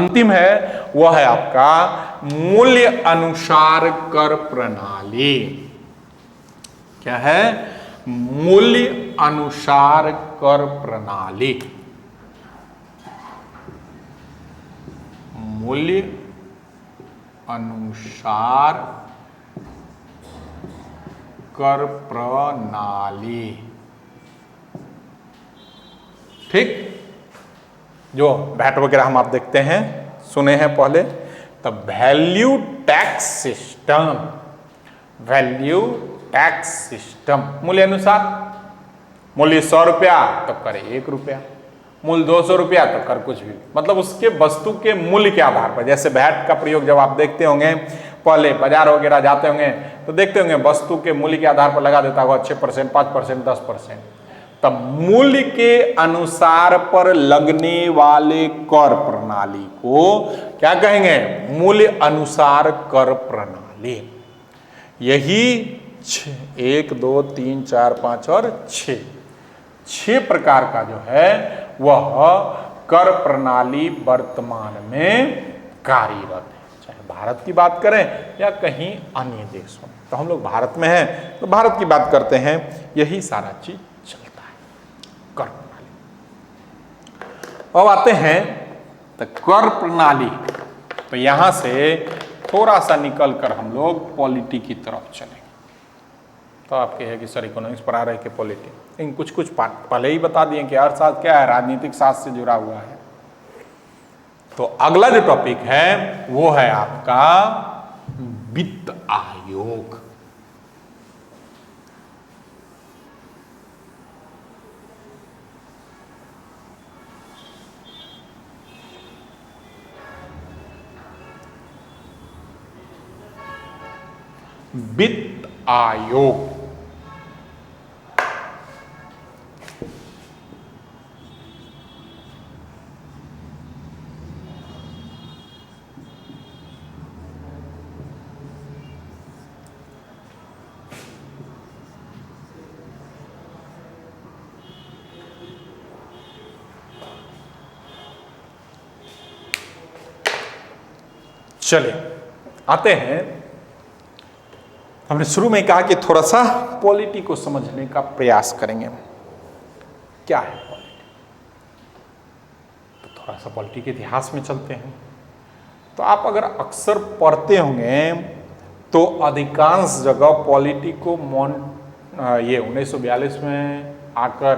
अंतिम है वह है आपका मूल्य अनुसार कर प्रणाली। क्या है? मूल्य अनुसार कर प्रणाली। मूल्य अनुसार कर प्रणाली। ठीक, जो वैट वगैरह हम आप देखते हैं, सुने हैं पहले। तो value tax system, value tax system मूल्य अनुसार। मूल्य 100 रुपया तो कर 1 रुपया, मूल्य 200 रुपया तो कर कुछ भी, मतलब उसके वस्तु के मूल्य के आधार पर। जैसे वैट का प्रयोग जब आप देखते होंगे, पहले बाजार वगैरह जाते होंगे तो देखते होंगे वस्तु के मूल्य के आधार पर लगा देता होगा 6%, 5%, 10%। तब मूल्य के अनुसार पर लगने वाले कर प्रणाली को क्या कहेंगे? मूल्य अनुसार कर प्रणाली। यही 1, 2, 3, 4, 5 और 6 प्रकार का जो है वह कर प्रणाली वर्तमान में कार्यरत है, चाहे भारत की बात करें या कहीं अन्य देशों में। तो हम लोग भारत में हैं तो भारत की बात करते हैं, यही सारा चीज चलता है कर प्रणाली। अब आते हैं तो कर प्रणाली, तो यहां से थोड़ा सा निकल कर हम लोग पॉलिटी की तरफ चलेंगे। तो आपके है कि सर इकोनॉमिक्स पढ़ा रहे कि पॉलिटी, लेकिन कुछ पहले ही बता दिए कि अर्थशास्त्र क्या है, राजनीतिक शास्त्र से जुड़ा हुआ है। तो अगला जो टॉपिक है वो है आपका वित्त आयोग। वित्त आयोग चले आते हैं। हमने शुरू में कहा कि थोड़ा सा पॉलिटी को समझने का प्रयास करेंगे। क्या है पॉलिटी? तो थोड़ा सा पॉलिटी के इतिहास में चलते हैं। तो आप अगर अक्सर पढ़ते होंगे तो अधिकांश जगह पॉलिटी को ये 1942 में आकर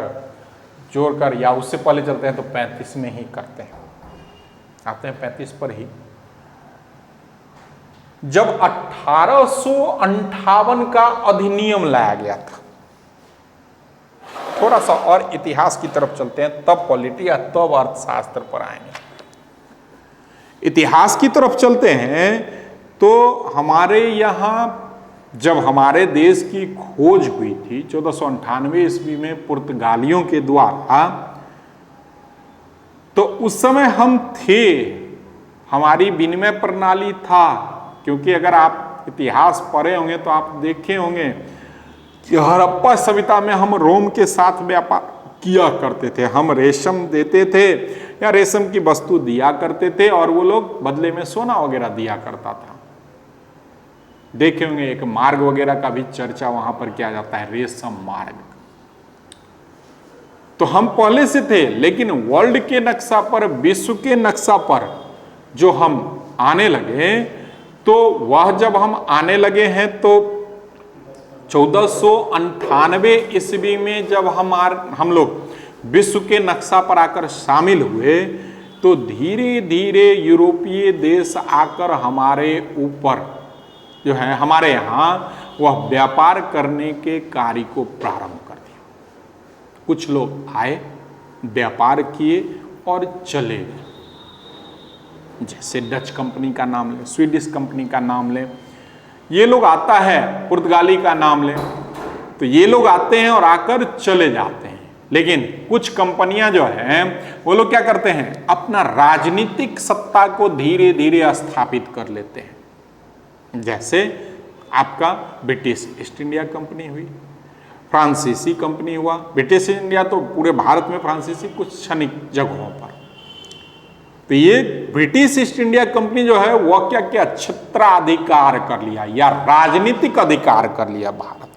जोड़कर, या उससे पहले चलते हैं तो 35 में ही करते हैं, आते हैं 35 पर ही, जब 1858 का अधिनियम लाया गया था। थोड़ा सा और इतिहास की तरफ चलते हैं, तब पॉलिटी या तब अर्थशास्त्र पर आएंगे। इतिहास की तरफ चलते हैं तो हमारे यहाँ जब हमारे देश की खोज हुई थी 1498 ईस्वी में पुर्तगालियों के द्वारा, तो उस समय हम थे, हमारी विनिमय प्रणाली था। क्योंकि अगर आप इतिहास पढ़े होंगे तो आप देखे होंगे कि हड़प्पा सभ्यता में हम रोम के साथ व्यापार किया करते थे। हम रेशम देते थे या रेशम की वस्तु दिया करते थे और वो लोग बदले में सोना वगैरह दिया करता था। देखे होंगे एक मार्ग वगैरह का भी चर्चा वहां पर किया जाता है, रेशम मार्ग। तो हम पहले से थे, लेकिन वर्ल्ड के नक्शा पर, विश्व के नक्शा पर जो हम आने लगे, तो वह जब हम आने लगे हैं तो 1498 ईस्वी में जब हम लोग विश्व के नक्शा पर आकर शामिल हुए, तो धीरे धीरे यूरोपीय देश आकर हमारे ऊपर जो है, हमारे यहाँ वह व्यापार करने के कार्य को प्रारंभ कर दिया। कुछ लोग आए, व्यापार किए और चले गए। जैसे डच कंपनी का नाम लें, स्वीडिश कंपनी का नाम लें, ये लोग आता है, पुर्तगाली का नाम लें, तो ये लोग आते हैं और आकर चले जाते हैं। लेकिन कुछ कंपनियां जो हैं वो लोग क्या करते हैं, अपना राजनीतिक सत्ता को धीरे धीरे स्थापित कर लेते हैं। जैसे आपका ब्रिटिश ईस्ट इंडिया कंपनी हुई, फ्रांसीसी कंपनी हुआ। ब्रिटिश इंडिया तो पूरे भारत में, फ्रांसीसी कुछ क्षणिक जगहों पर। तो ये ब्रिटिश ईस्ट इंडिया कंपनी जो है वह क्या क्या क्षेत्राधिकार कर लिया या राजनीतिक अधिकार कर लिया भारत।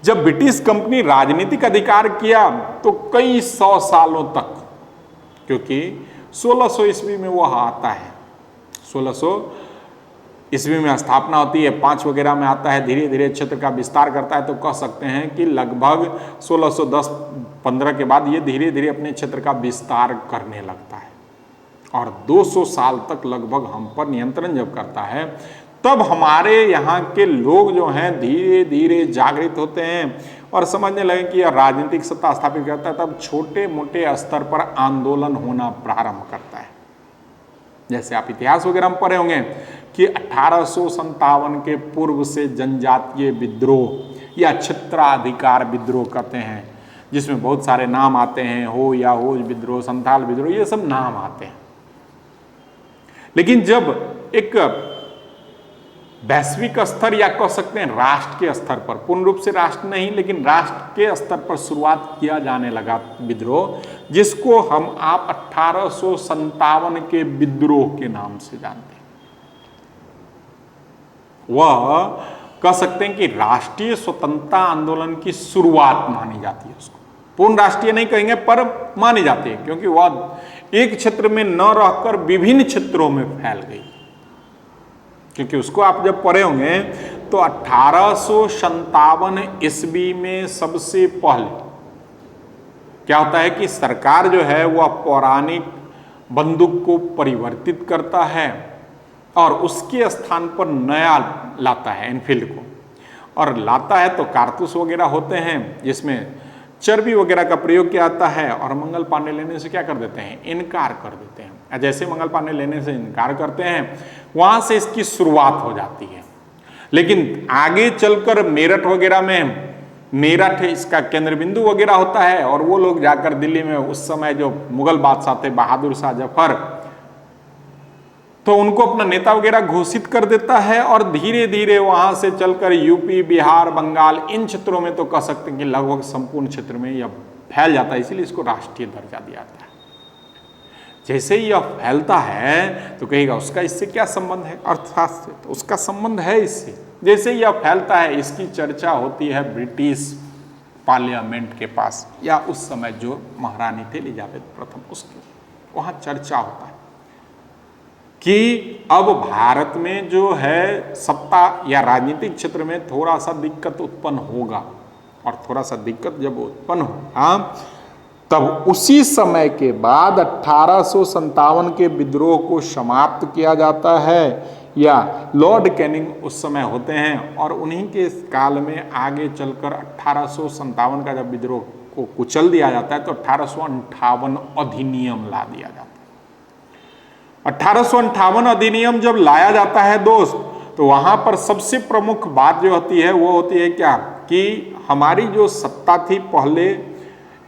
जब ब्रिटिश कंपनी राजनीतिक अधिकार किया तो कई 100 सालों तक, क्योंकि 1600 ईस्वी में वह आता है, 1600 ईस्वी में स्थापना होती है, 5 वगैरह में आता है, धीरे धीरे क्षेत्र का विस्तार करता है। तो कह सकते हैं कि लगभग 1610-15 के बाद ये धीरे धीरे अपने क्षेत्र का विस्तार करने लगता है और 200 साल तक लगभग हम पर नियंत्रण जब करता है, तब हमारे यहाँ के लोग जो हैं धीरे धीरे जागृत होते हैं और समझने लगे कि यह राजनीतिक सत्ता स्थापित करता है। तब छोटे मोटे स्तर पर आंदोलन होना प्रारंभ करता है। जैसे आप इतिहास वगैरह में पढ़े होंगे कि 1857 के पूर्व से जनजातीय विद्रोह या क्षेत्राधिकार विद्रोह करते हैं, जिसमें बहुत सारे नाम आते हैं, हो या होज विद्रोह, संथाल विद्रोह, ये सब नाम आते हैं। लेकिन जब एक वैश्विक स्तर या कह सकते हैं राष्ट्र के स्तर पर, पूर्ण रूप से राष्ट्र नहीं लेकिन राष्ट्र के स्तर पर शुरुआत किया जाने लगा विद्रोह, जिसको हम आप 1857 के विद्रोह के नाम से जानते हैं। वह कह सकते हैं कि राष्ट्रीय स्वतंत्रता आंदोलन की शुरुआत मानी जाती है। उसको पूर्ण राष्ट्रीय नहीं कहेंगे पर मानी जाती है, क्योंकि वह एक क्षेत्र में न रहकर विभिन्न क्षेत्रों में फैल गई। क्योंकि उसको आप जब पढ़े होंगे तो 1857 ईस्वी में सबसे पहले क्या होता है कि सरकार जो है वह पौराणिक बंदूक को परिवर्तित करता है और उसके स्थान पर नया लाता है, एनफील्ड को, और लाता है तो कारतूस वगैरह होते हैं जिसमें चर्बी वगैरह का प्रयोग किया जाता है, और मंगल पांडे लेने से क्या कर देते हैं, इनकार कर देते हैं। जैसे मंगल पांडे लेने से इनकार करते हैं, वहां से इसकी शुरुआत हो जाती है। लेकिन आगे चलकर मेरठ वगैरह में, मेरठ इसका केंद्र बिंदु वगैरह होता है, और वो लोग जाकर दिल्ली में उस समय जो मुगल बादशाह थे बहादुर शाह जफर, तो उनको अपना नेता वगैरह घोषित कर देता है, और धीरे धीरे वहां से चलकर यूपी, बिहार, बंगाल, इन क्षेत्रों में तो कह सकते हैं कि लगभग संपूर्ण क्षेत्र में यह फैल जाता है। इसीलिए इसको राष्ट्रीय दर्जा दिया जाता है। जैसे ही यह फैलता है तो कहेगा उसका इससे क्या संबंध है, अर्थशास्त्र से, तो उसका संबंध है इससे। जैसे ही यह फैलता है इसकी चर्चा होती है ब्रिटिश पार्लियामेंट के पास, या उस समय जो महारानी थे एलिजाबेथ प्रथम, उसके वहां चर्चा होता है कि अब भारत में जो है सत्ता या राजनीतिक क्षेत्र में थोड़ा सा दिक्कत उत्पन्न होगा, और थोड़ा सा दिक्कत जब उत्पन्न होगा तब उसी समय के बाद 1857 के विद्रोह को समाप्त किया जाता है, या लॉर्ड कैनिंग उस समय होते हैं, और उन्हीं के काल में आगे चलकर 1857 का जब विद्रोह को कुचल दिया जाता है तो 1858 अधिनियम ला दिया जाता है। 1858 अधिनियम जब लाया जाता है दोस्त, तो वहां पर सबसे प्रमुख बात जो होती है वो होती है क्या, कि हमारी जो सत्ता थी पहले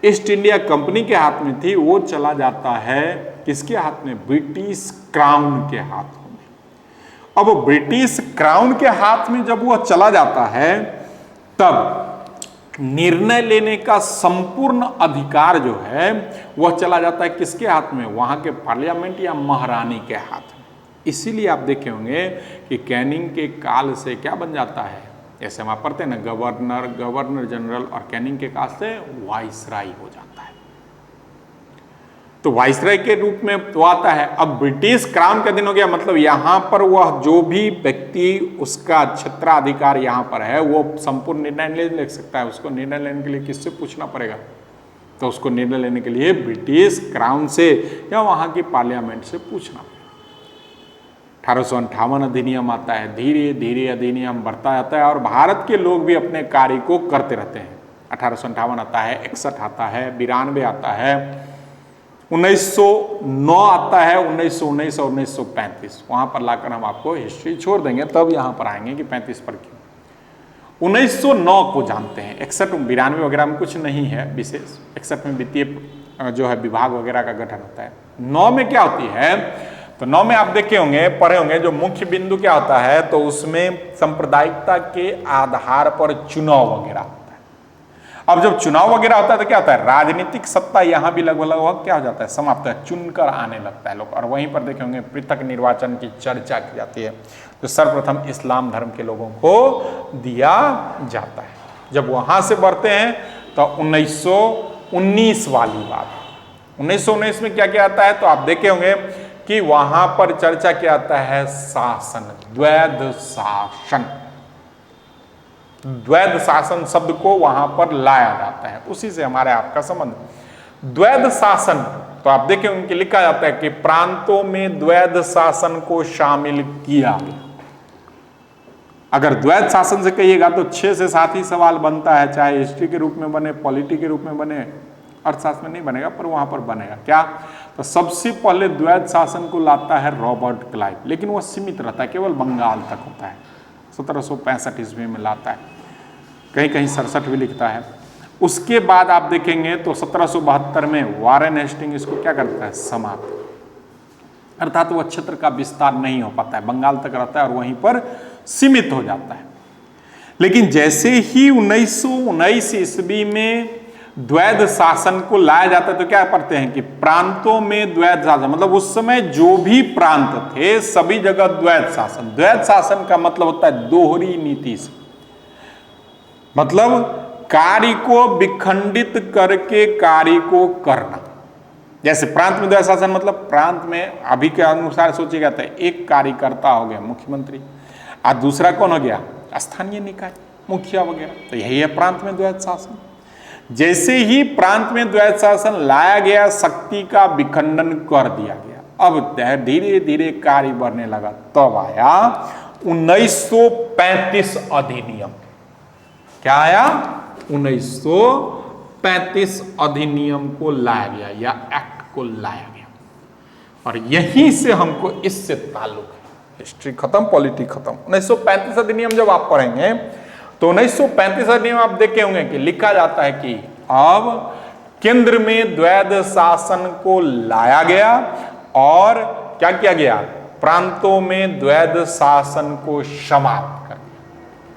ईस्ट इंडिया कंपनी के हाथ में थी, वो चला जाता है किसके हाथ में, ब्रिटिश क्राउन के हाथ में। अब ब्रिटिश क्राउन के हाथ में जब वह चला जाता है तब निर्णय लेने का संपूर्ण अधिकार जो है वह चला जाता है किसके हाथ में, वहां के पार्लियामेंट या महारानी के हाथ में। इसीलिए आप देखे होंगे कि कैनिंग के काल से क्या बन जाता है, जैसे हम आप पढ़ते हैं ना, गवर्नर, गवर्नर जनरल, और कैनिंग के काल से वाइसराय हो जाता है। तो वाइसराय के रूप में वो आता है। अब ब्रिटिश क्राउन का दिन हो गया, मतलब यहां पर वह जो भी व्यक्ति उसका क्षेत्राधिकार यहां पर है वो संपूर्ण निर्णय ले सकता है। उसको निर्णय लेने के लिए किससे पूछना पड़ेगा, तो उसको निर्णय लेने के लिए ब्रिटिश क्राउन से या वहां की पार्लियामेंट से पूछना पड़ेगा। 1858 अधिनियम आता है, धीरे धीरे अधिनियम बढ़ता जाता है और भारत के लोग भी अपने कार्य को करते रहते हैं। 1858 आता है, 61 आता है, 92 आता है, 1909 आता है, 1919 और 1935 वहां पर लाकर हम आपको हिस्ट्री छोड़ देंगे, तब यहां पर आएंगे कि 35 पर क्यों। 1909 को जानते हैं, 61 92 वगैरह में कुछ नहीं है विशेष, 61 में वित्तीय जो है विभाग वगैरह का गठन होता है। 9 में क्या होती है, तो 9 में आप देखे होंगे, पढ़े होंगे, जो मुख्य बिंदु क्या होता है, तो उसमें सांप्रदायिकता के आधार पर चुनाव वगैरह होता है। अब जब चुनाव वगैरह होता है तो क्या होता है, राजनीतिक सत्ता यहां भी लगभग लगभग क्या हो जाता है, समाप्त है, चुनकर आने लगता है लोग। और वहीं पर देखे होंगे पृथक निर्वाचन की चर्चा की जाती है, जो सर्वप्रथम इस्लाम धर्म के लोगों को दिया जाता है। जब वहां से बढ़ते हैं तो 1919 वाली बात, 1919 में क्या क्या आता है, तो आप देखे होंगे कि वहां पर चर्चा क्या आता है, शासन, द्वैध शासन। द्वैध शासन शब्द को वहां पर लाया जाता है, उसी से हमारे आपका संबंध। द्वैध शासन, तो आप देखें उनके लिखा जाता है कि प्रांतों में द्वैध शासन को शामिल किया गया। अगर द्वैध शासन से कहिएगा तो 6 से 7 ही सवाल बनता है, चाहे हिस्ट्री के रूप में बने, पॉलिटी के रूप में बने, अर्थशास्त्र में नहीं बनेगा पर वहां पर बनेगा। क्या, तो सबसे पहले द्वैध शासन को लाता है रॉबर्ट क्लाइव, लेकिन वो सीमित रहता है, केवल बंगाल तक होता है। 1765 ईस्वी में लाता है, कहीं कहीं 67 भी लिखता है। उसके बाद आप देखेंगे तो 1772 में वारेन हेस्टिंग इसको क्या करता है, समाप्त, अर्थात वह क्षेत्र का विस्तार नहीं हो पाता है, बंगाल तक रहता है और वहीं पर सीमित हो जाता है। लेकिन जैसे ही 1919 ईस्वी में द्वैध शासन को लाया जाता है तो क्या पढ़ते हैं कि प्रांतों में द्वैध शासन, मतलब उस समय जो भी प्रांत थे सभी जगह द्वैध शासन। द्वैध शासन का मतलब होता है दोहरी नीति से, मतलब कार्य को विखंडित करके कार्य को करना। जैसे प्रांत में द्वैध शासन मतलब प्रांत में अभी के अनुसार सोचिएगा तो एक कार्यकर्ता हो गया मुख्यमंत्री, और दूसरा कौन हो गया, स्थानीय निकाय मुखिया वगैरह, तो यही है प्रांत में द्वैध शासन। जैसे ही प्रांत में द्वैध शासन लाया गया, शक्ति का विखंडन कर दिया गया, अब धीरे धीरे कार्य बढ़ने लगा, तब आया 1935 अधिनियम। क्या आया, 1935 अधिनियम को लाया गया या एक्ट को लाया गया, और यहीं से हमको इससे ताल्लुक है। हिस्ट्री खत्म, पॉलिटी खत्म। 1935 अधिनियम जब आप पढ़ेंगे तो 1935 अधिनियम आप देखे होंगे कि लिखा जाता है कि अब केंद्र में द्वैध शासन को लाया गया और क्या किया गया, प्रांतों में द्वैध शासन को समाप्त कर दिया।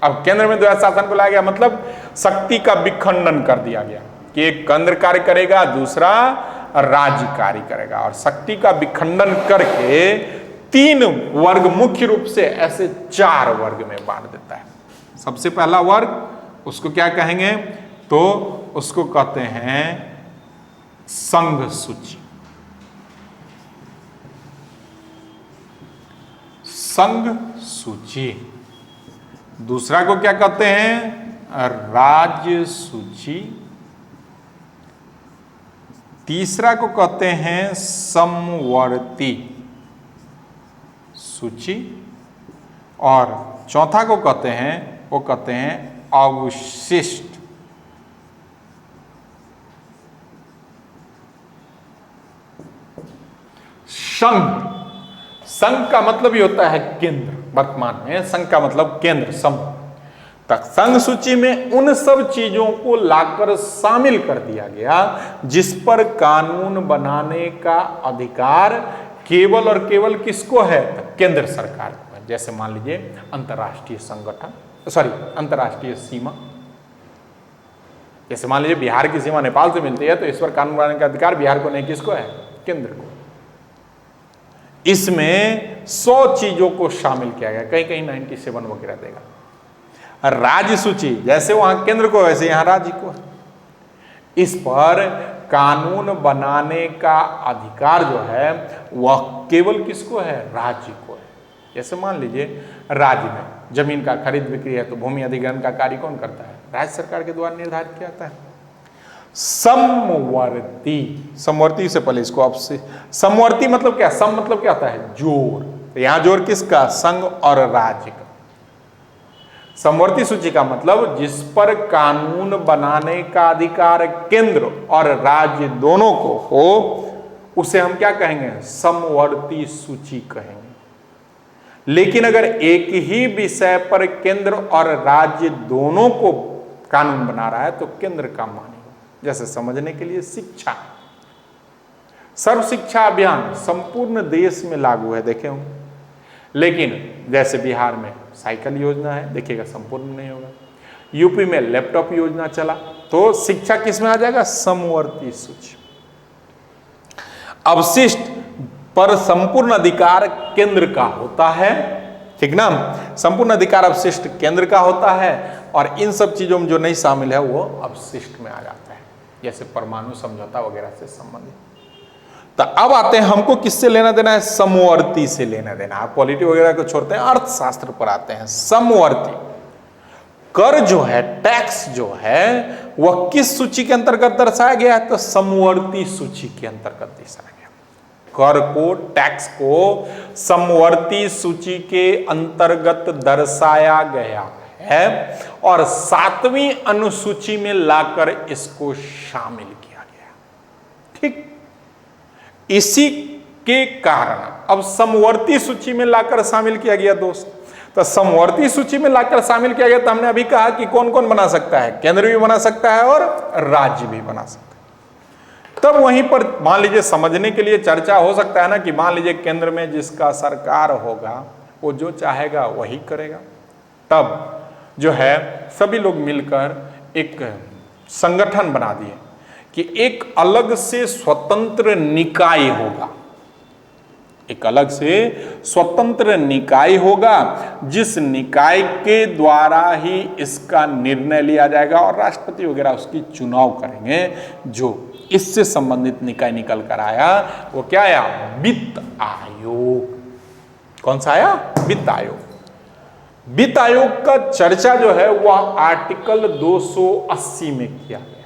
अब केंद्र में द्वैध शासन को लाया गया मतलब शक्ति का विखंडन कर दिया गया कि एक केंद्र कार्य करेगा, दूसरा राज्य कार्य करेगा, और शक्ति का विखंडन करके 3 वर्ग, मुख्य रूप से ऐसे 4 वर्ग में बांट देता है। सबसे पहला वर्ग उसको क्या कहेंगे, तो उसको कहते हैं संघ सूची, संघ सूची। दूसरा को क्या कहते हैं, राज्य सूची। तीसरा को कहते हैं समवर्ती सूची, और चौथा को कहते हैं, वो कहते हैं अवशिष्ट संघ। संघ का मतलब ही होता है केंद्र, वर्तमान में संघ का मतलब केंद्र, सम तक। संघ सूची में उन सब चीजों को लाकर शामिल कर दिया गया जिस पर कानून बनाने का अधिकार केवल और केवल किसको है, केंद्र सरकार को है। जैसे मान लीजिए अंतर्राष्ट्रीय संगठन, अंतर्राष्ट्रीय सीमा, जैसे मान लीजिए बिहार की सीमा नेपाल से मिलती है तो इस पर कानून बनाने का अधिकार बिहार को नहीं, किसको है, केंद्र को। इसमें 100 चीजों को शामिल किया गया, कहीं कहीं 97 वगैरह देगा। राज्य सूची, जैसे वहां केंद्र को वैसे यहां राज्य को है। इस पर कानून बनाने का अधिकार जो है वह केवल किसको है, राज्य को है। जैसे मान लीजिए राज्य में जमीन का खरीद बिक्री है तो भूमि अधिग्रहण का कार्य कौन करता है, राज्य सरकार के द्वारा निर्धारित किया जाता है। समवर्ती, समवर्ती से पहले इसको आपसे, समवर्ती मतलब क्या, सम मतलब क्या होता है, जोर। तो यहां जोर किसका, संघ और राज्य का। समवर्ती सूची का मतलब जिस पर कानून बनाने का अधिकार केंद्र और राज्य दोनों को हो, उसे हम क्या कहेंगे, समवर्ती सूची कहेंगे। लेकिन अगर एक ही विषय पर केंद्र और राज्य दोनों को कानून बना रहा है तो केंद्र का मानेगा। जैसे समझने के लिए शिक्षा, सर्व शिक्षा अभियान संपूर्ण देश में लागू है, देखे होंगे। लेकिन जैसे बिहार में साइकिल योजना है, देखिएगा संपूर्ण नहीं होगा। यूपी में लैपटॉप योजना चला, तो शिक्षा किस में आ जाएगा? समवर्ती सूची। अवशिष्ट पर संपूर्ण अधिकार केंद्र का होता है, ठीक ना, संपूर्ण अधिकार अवशिष्ट केंद्र का होता है, और इन सब चीजों में जो नहीं शामिल है वो अवशिष्ट में आ जाता है, जैसे परमाणु समझौता वगैरह से संबंधित। तो अब आते हैं, हमको किससे लेना देना है? समवर्ती से लेना देना है। पॉलिटी वगैरह को छोड़ते हैं, अर्थशास्त्र पर आते हैं। समवर्ती कर जो है, टैक्स जो है, वह किस सूची के अंतर्गत दर्शाया गया है? तो समवर्ती सूची के अंतर्गत दर्शाया गया। कर को, टैक्स को समवर्ती सूची के अंतर्गत दर्शाया गया है और 7वीं अनुसूची में लाकर इसको शामिल किया गया। ठीक, इसी के कारण अब समवर्ती सूची में लाकर शामिल किया गया दोस्त। तो समवर्ती सूची में लाकर शामिल किया गया, तो हमने अभी कहा कि कौन कौन बना सकता है? केंद्र भी बना सकता है और राज्य भी बना सकता है। तब वहीं पर मान लीजिए, समझने के लिए चर्चा हो सकता है ना, कि मान लीजिए केंद्र में जिसका सरकार होगा वो जो चाहेगा वही करेगा। तब जो है सभी लोग मिलकर एक संगठन बना दिए कि एक अलग से स्वतंत्र निकाय होगा, एक अलग से स्वतंत्र निकाय होगा, जिस निकाय के द्वारा ही इसका निर्णय लिया जाएगा और राष्ट्रपति वगैरह उसकी चुनाव करेंगे। जो इससे संबंधित निकाय निकल कर आया वो क्या आया? वित्त आयोग। कौन सा आया? वित्त आयोग। वित्त आयोग का चर्चा जो है वह आर्टिकल 280 में किया गया।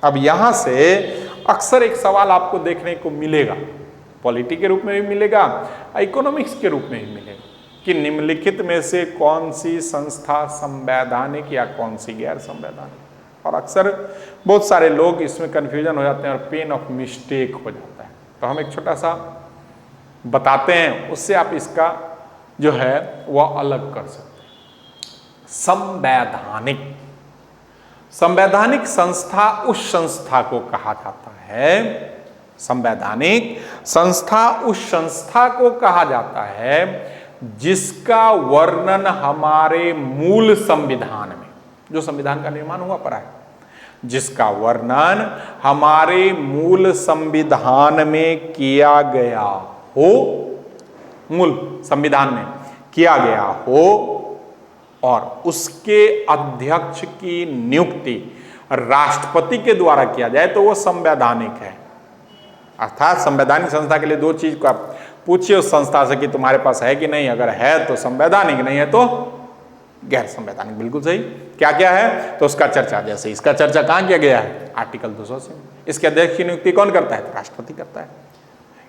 अब यहां से अक्सर एक सवाल आपको देखने को मिलेगा, पॉलिटी के रूप में भी मिलेगा, इकोनॉमिक्स के रूप में भी मिलेगा, कि निम्नलिखित में से कौन सी संस्था संवैधानिक या कौन सी गैर संवैधानिक। और अक्सर बहुत सारे लोग इसमें कंफ्यूजन हो जाते हैं और पेन ऑफ मिस्टेक हो जाता है। तो हम एक छोटा सा बताते हैं, उससे आप इसका जो है वह अलग कर सकते हैं। संवैधानिक, संवैधानिक संस्था उस संस्था को कहा जाता है, संवैधानिक संस्था उस संस्था को कहा जाता है जिसका वर्णन हमारे मूल संविधान में, जो संविधान का निर्माण हुआ पड़ा है, जिसका वर्णन हमारे मूल संविधान में किया गया हो, मूल संविधान में किया गया हो, और उसके अध्यक्ष की नियुक्ति राष्ट्रपति के द्वारा किया जाए तो वो संवैधानिक है। अर्थात संवैधानिक संस्था के लिए दो चीज को आप पूछिए उस संस्था से कि तुम्हारे पास है कि नहीं, अगर है तो संवैधानिक, नहीं है तो गैर संवैधानिक। बिल्कुल सही। क्या क्या है? तो उसका चर्चा, जैसे इसका चर्चा कहां किया गया है? आर्टिकल 280 में। इसके अध्यक्ष की नियुक्ति कौन करता है? तो राष्ट्रपति करता है।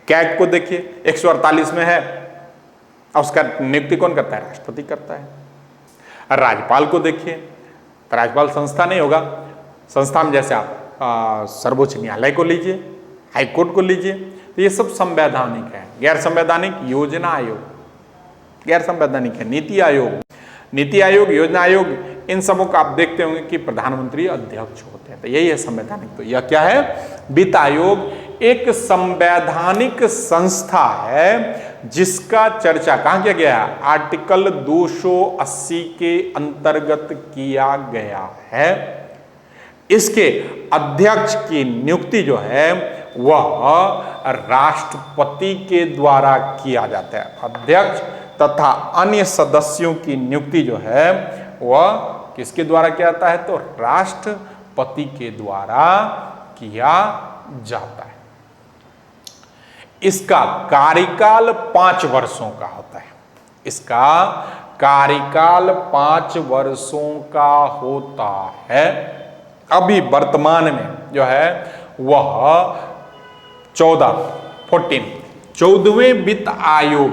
कैग को देखिए 148 में है, और उसका नियुक्ति कौन करता है? राष्ट्रपति करता है। राज्यपाल को देखिए, तो राज्यपाल संस्था नहीं होगा, संस्था में जैसे आप सर्वोच्च न्यायालय को लीजिए, हाईकोर्ट को लीजिए, तो ये सब संवैधानिक है। गैर संवैधानिक योजना आयोग गैर संवैधानिक है। नीति आयोग, नीति आयोग, योजना आयोग, इन सबों का आप देखते होंगे कि प्रधानमंत्री अध्यक्ष होते हैं। तो यही है संवैधानिक। तो यह क्या है? वित्त आयोग एक संवैधानिक संस्था है जिसका चर्चा कहां किया गया है? आर्टिकल 280 के अंतर्गत किया गया है। इसके अध्यक्ष की नियुक्ति जो है वह राष्ट्रपति के द्वारा किया जाता है। अध्यक्ष तथा अन्य सदस्यों की नियुक्ति जो है वह किसके द्वारा किया जाता है? तो राष्ट्रपति के द्वारा किया जाता है। इसका कार्यकाल 5 वर्षों का होता है। इसका कार्यकाल 5 वर्षों का होता है। अभी वर्तमान में जो है वह 14वें वित्त आयोग,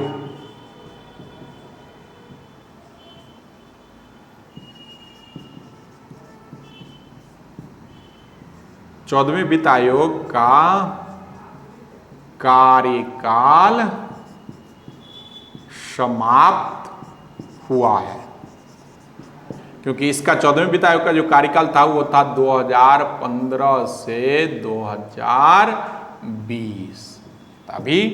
चौदहवें वित्त आयोग का कार्यकाल समाप्त हुआ है, क्योंकि इसका 14वें वित्त आयोग का जो कार्यकाल था वो था 2015 से 2020। अभी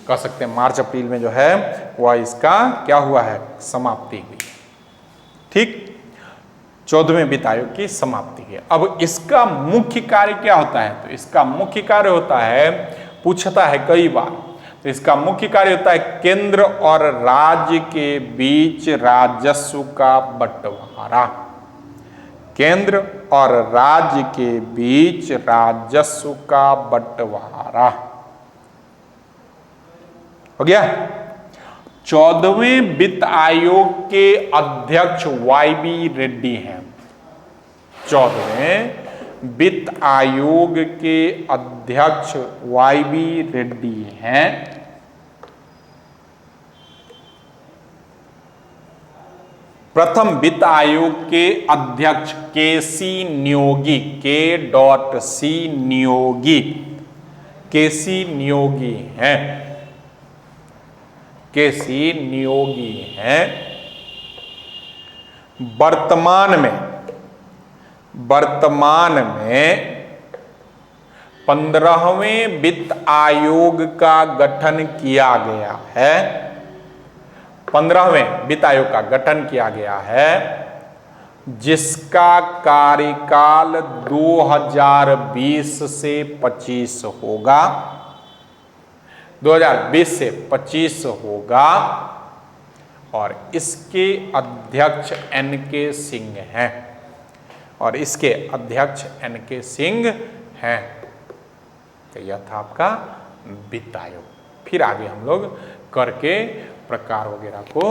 कह सकते हैं मार्च अप्रैल में जो है वह इसका क्या हुआ है? समाप्ति हुई। ठीक। 14वें वित्त आयोग की समाप्ति है। अब इसका मुख्य कार्य क्या होता है? तो इसका मुख्य कार्य होता है, पूछता है कई बार, तो इसका मुख्य कार्य होता है केंद्र और राज्य के बीच राजस्व का बंटवारा। केंद्र और राज्य के बीच राजस्व का बंटवारा हो गया। 14वें वित्त आयोग के अध्यक्ष वाई.बी. रेड्डी हैं। 14वें वित्त आयोग के अध्यक्ष वाई.बी. रेड्डी हैं। प्रथम वित्त आयोग के अध्यक्ष K C. Niyogi, K C. Niyogi, K C. Niyogi हैं। के.सी. नियोगी हैं। वर्तमान में 15वें वित्त आयोग का गठन किया गया है। 15वें वित्त आयोग का गठन किया गया है, जिसका कार्यकाल 2020 से 25 होगा। 2020 से 25 होगा और इसके अध्यक्ष एन.के. सिंह हैं। और इसके अध्यक्ष एन.के. सिंह हैं। तो यह था आपका वित्त आयोग। फिर आगे हम लोग करके प्रकार वगैरह को